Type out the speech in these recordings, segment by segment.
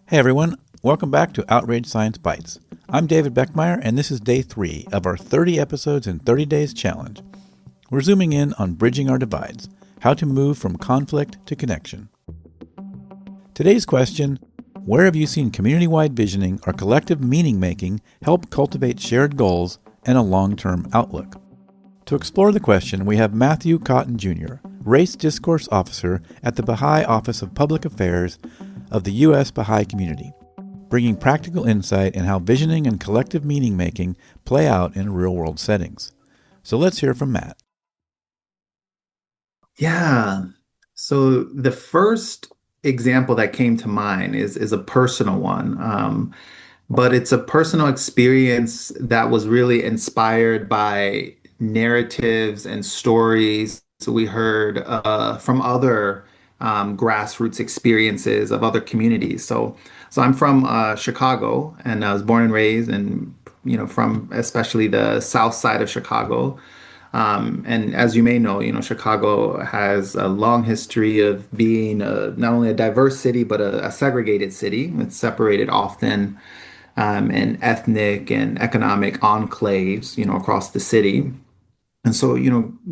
Hey everyone, welcome back to Outrage Science Bites. I'm David Beckmeyer, and this is day 3 of our 30 episodes in 30 days challenge. We're zooming in on bridging our divides, how to move from conflict to connection. Today's question: where have you seen community-wide visioning or collective meaning-making help cultivate shared goals and a long-term outlook? To explore the question, we have Matthew Cotton Jr., Race Discourse Officer at the Baha'i Office of Public Affairs of the U.S. Baha'i Community, bringing practical insight in how visioning and collective meaning-making play out in real-world settings. So let's hear from Matt. Yeah. So the first example that came to mind is a personal one, but it's a personal experience that was really inspired by narratives and stories we heard from other grassroots experiences of other communities. So I'm from Chicago, and I was born and raised, and from especially the south side of Chicago. And as you may know, Chicago has a long history of being not only a diverse city, but a segregated city. It's separated often in ethnic and economic enclaves, across the city. And so,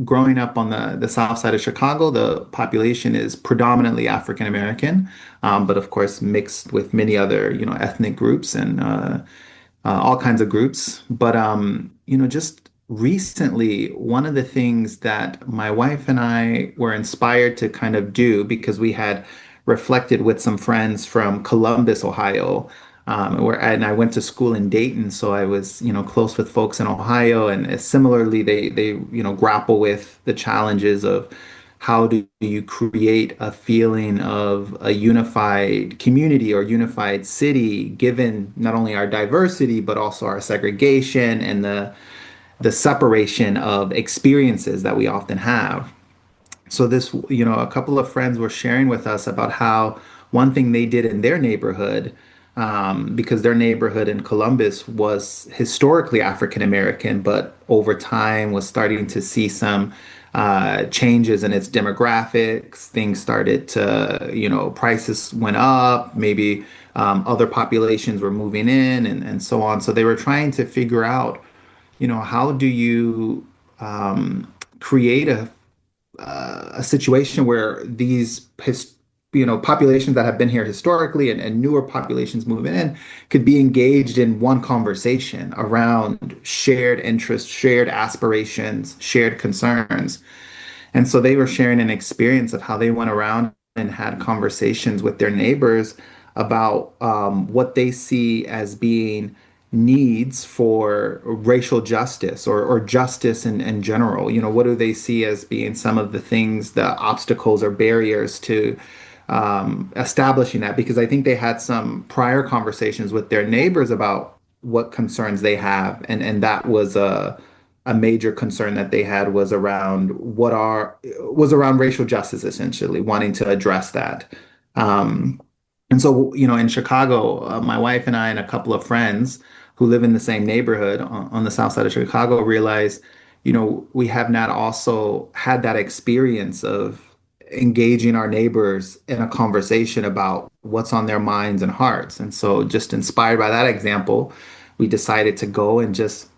growing up on the south side of Chicago, the population is predominantly African American, but of course mixed with many other, ethnic groups and all kinds of groups. But just recently, one of the things that my wife and I were inspired to kind of do because we had reflected with some friends from Columbus, Ohio, and I went to school in Dayton, so I was, close with folks in Ohio, and similarly, they grapple with the challenges of how do you create a feeling of a unified community or unified city, given not only our diversity, but also our segregation and the separation of experiences that we often have. So this, a couple of friends were sharing with us about how one thing they did in their neighborhood, because their neighborhood in Columbus was historically African American, but over time was starting to see some changes in its demographics. Things started to, prices went up, maybe other populations were moving in and so on. So they were trying to figure out, how do you create a situation where populations that have been here historically and newer populations moving in could be engaged in one conversation around shared interests, shared aspirations, shared concerns. And so they were sharing an experience of how they went around and had conversations with their neighbors about what they see as being needs for racial justice or justice in general. What do they see as being some of the things, the obstacles or barriers to establishing that? Because I think they had some prior conversations with their neighbors about what concerns they have, and that was a major concern that they had was around racial justice, essentially wanting to address that. Um, and so, in Chicago, my wife and I and a couple of friends who live in the same neighborhood on the south side of Chicago realized, we have not also had that experience of engaging our neighbors in a conversation about what's on their minds and hearts. And so, just inspired by that example, we decided to go and just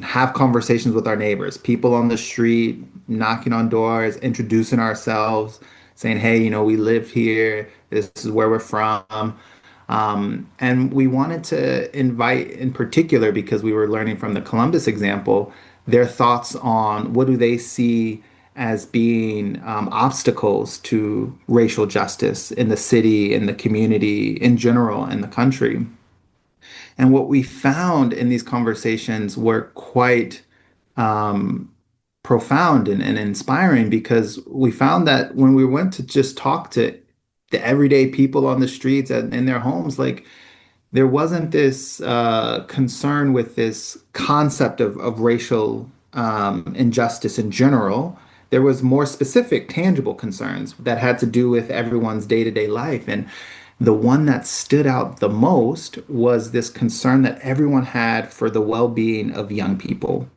have conversations with our neighbors, people on the street, knocking on doors, introducing ourselves, saying, hey, we live here. This is where we're from. And we wanted to invite, in particular, because we were learning from the Columbus example, their thoughts on what do they see as being obstacles to racial justice in the city, in the community, in general, in the country. And what we found in these conversations were quite um, profound and inspiring because we found that when we went to just talk to the everyday people on the streets and in their homes, like there wasn't this concern with this concept of racial injustice in general. There was more specific, tangible concerns that had to do with everyone's day-to-day life. And the one that stood out the most was this concern that everyone had for the well-being of young people.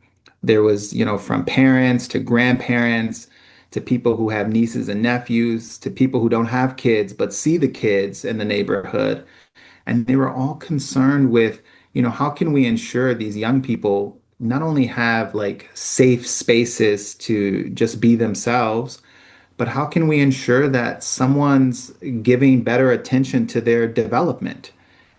There was, from parents to grandparents to people who have nieces and nephews, to people who don't have kids but see the kids in the neighborhood. And they were all concerned with, how can we ensure these young people not only have like safe spaces to just be themselves, but how can we ensure that someone's giving better attention to their development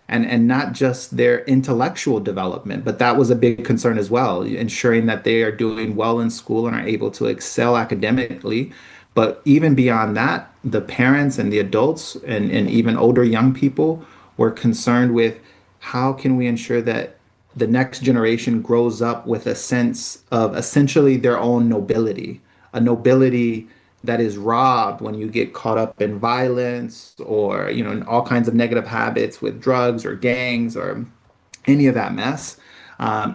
and not just their intellectual development, but that was a big concern as well, ensuring that they are doing well in school and are able to excel academically. But even beyond that, the parents and the adults and even older young people were concerned with how can we ensure that the next generation grows up with a sense of essentially their own nobility, a nobility that is robbed when you get caught up in violence or, in all kinds of negative habits with drugs or gangs or any of that mess.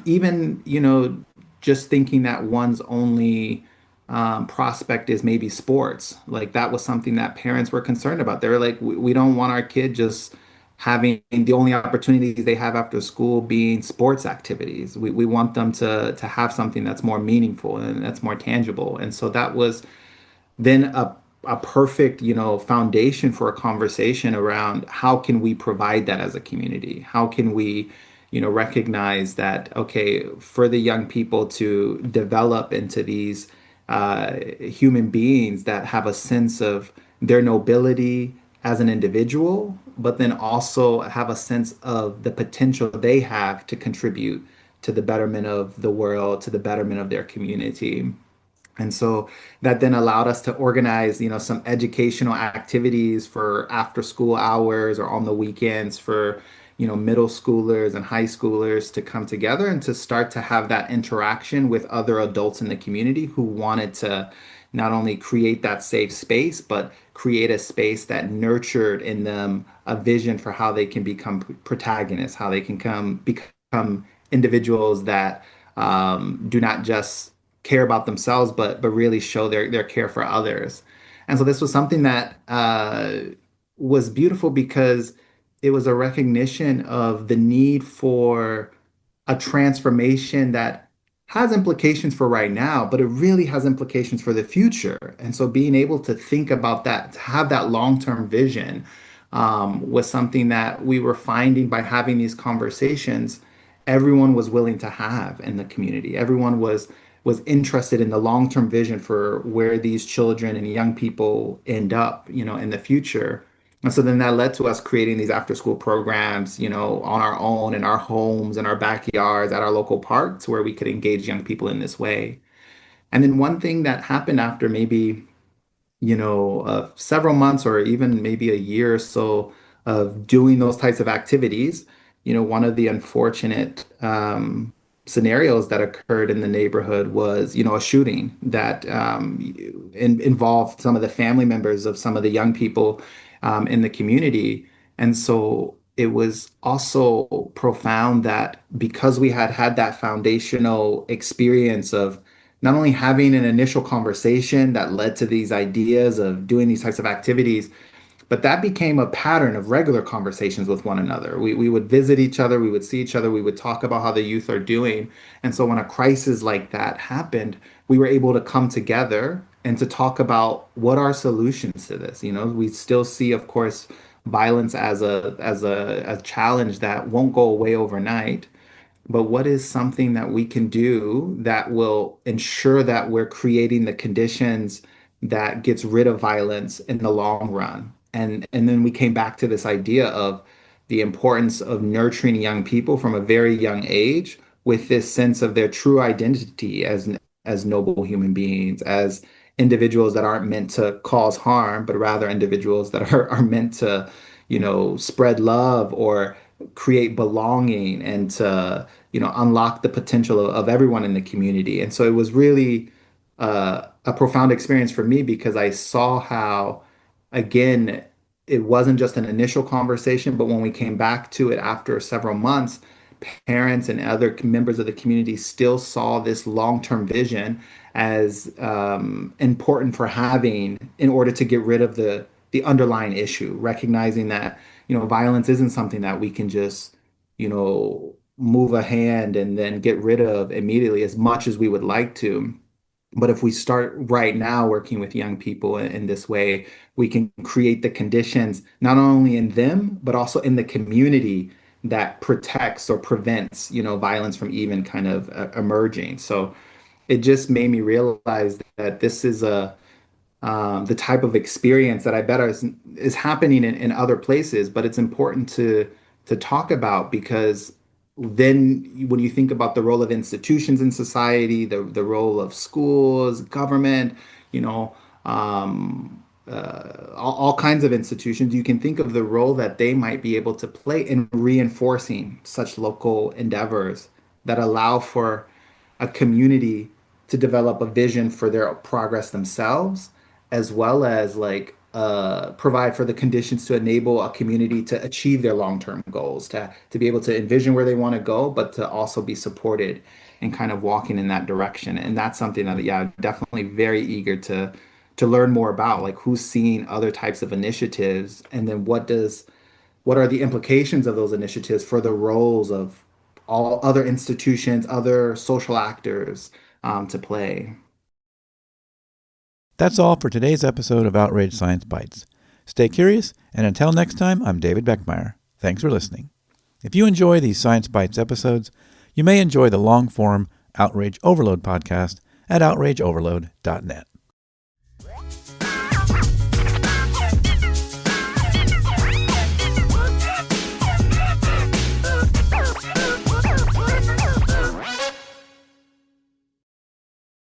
Even, just thinking that one's only prospect is maybe sports. Like that was something that parents were concerned about. They were like, we don't want our kid just having the only opportunities they have after school being sports activities. We want them to have something that's more meaningful and that's more tangible. And so that was then a perfect, foundation for a conversation around how can we provide that as a community? How can we, recognize that, okay, for the young people to develop into these human beings that have a sense of their nobility as an individual, but then also have a sense of the potential they have to contribute to the betterment of the world, to the betterment of their community. And so that then allowed us to organize, some educational activities for after school hours or on the weekends for, middle schoolers and high schoolers to come together and to start to have that interaction with other adults in the community who wanted to not only create that safe space, but create a space that nurtured in them a vision for how they can become protagonists, how they can become individuals that do not just care about themselves, but really show their care for others. And so this was something that was beautiful because it was a recognition of the need for a transformation that has implications for right now, but it really has implications for the future. And so being able to think about that, to have that long-term vision, was something that we were finding by having these conversations, everyone was willing to have in the community. Everyone was interested in the long-term vision for where these children and young people end up, in the future. And so then that led to us creating these after school programs, on our own in our homes and our backyards at our local parks where we could engage young people in this way. And then one thing that happened after maybe several months or even maybe a year or so of doing those types of activities, one of the unfortunate scenarios that occurred in the neighborhood was, a shooting that involved some of the family members of some of the young people in the community. And so it was also profound that because we had had that foundational experience of not only having an initial conversation that led to these ideas of doing these types of activities, but that became a pattern of regular conversations with one another. We would visit each other, we would see each other, we would talk about how the youth are doing. And so when a crisis like that happened, we were able to come together and to talk about what are solutions to this. We still see, of course, violence as a challenge that won't go away overnight. But what is something that we can do that will ensure that we're creating the conditions that gets rid of violence in the long run? And then we came back to this idea of the importance of nurturing young people from a very young age with this sense of their true identity as noble human beings, as individuals that aren't meant to cause harm, but rather individuals that are meant to, spread love or create belonging and to unlock the potential of everyone in the community. And so it was really a profound experience for me because I saw how, again, it wasn't just an initial conversation, but when we came back to it after several months, parents and other members of the community still saw this long-term vision as important for having in order to get rid of the underlying issue, recognizing that violence isn't something that we can just move a hand and then get rid of immediately as much as we would like to. But if we start right now working with young people in this way, we can create the conditions not only in them, but also in the community that protects or prevents, violence from even kind of emerging. So it just made me realize that this is the type of experience that I bet is happening in other places, but it's important to talk about because then when you think about the role of institutions in society, the role of schools, government, you know, all kinds of institutions, you can think of the role that they might be able to play in reinforcing such local endeavors that allow for a community to develop a vision for their progress themselves, as well as provide for the conditions to enable a community to achieve their long-term goals, to be able to envision where they want to go, but to also be supported and kind of walking in that direction. And that's something that, yeah, I'm definitely very eager to learn more about, like who's seeing other types of initiatives, and then what are the implications of those initiatives for the roles of all other institutions, other social actors to play. That's all for today's episode of Outrage Science Bites. Stay curious, and until next time, I'm David Beckmeyer. Thanks for listening. If you enjoy these Science Bites episodes, you may enjoy the long-form Outrage Overload podcast at outrageoverload.net.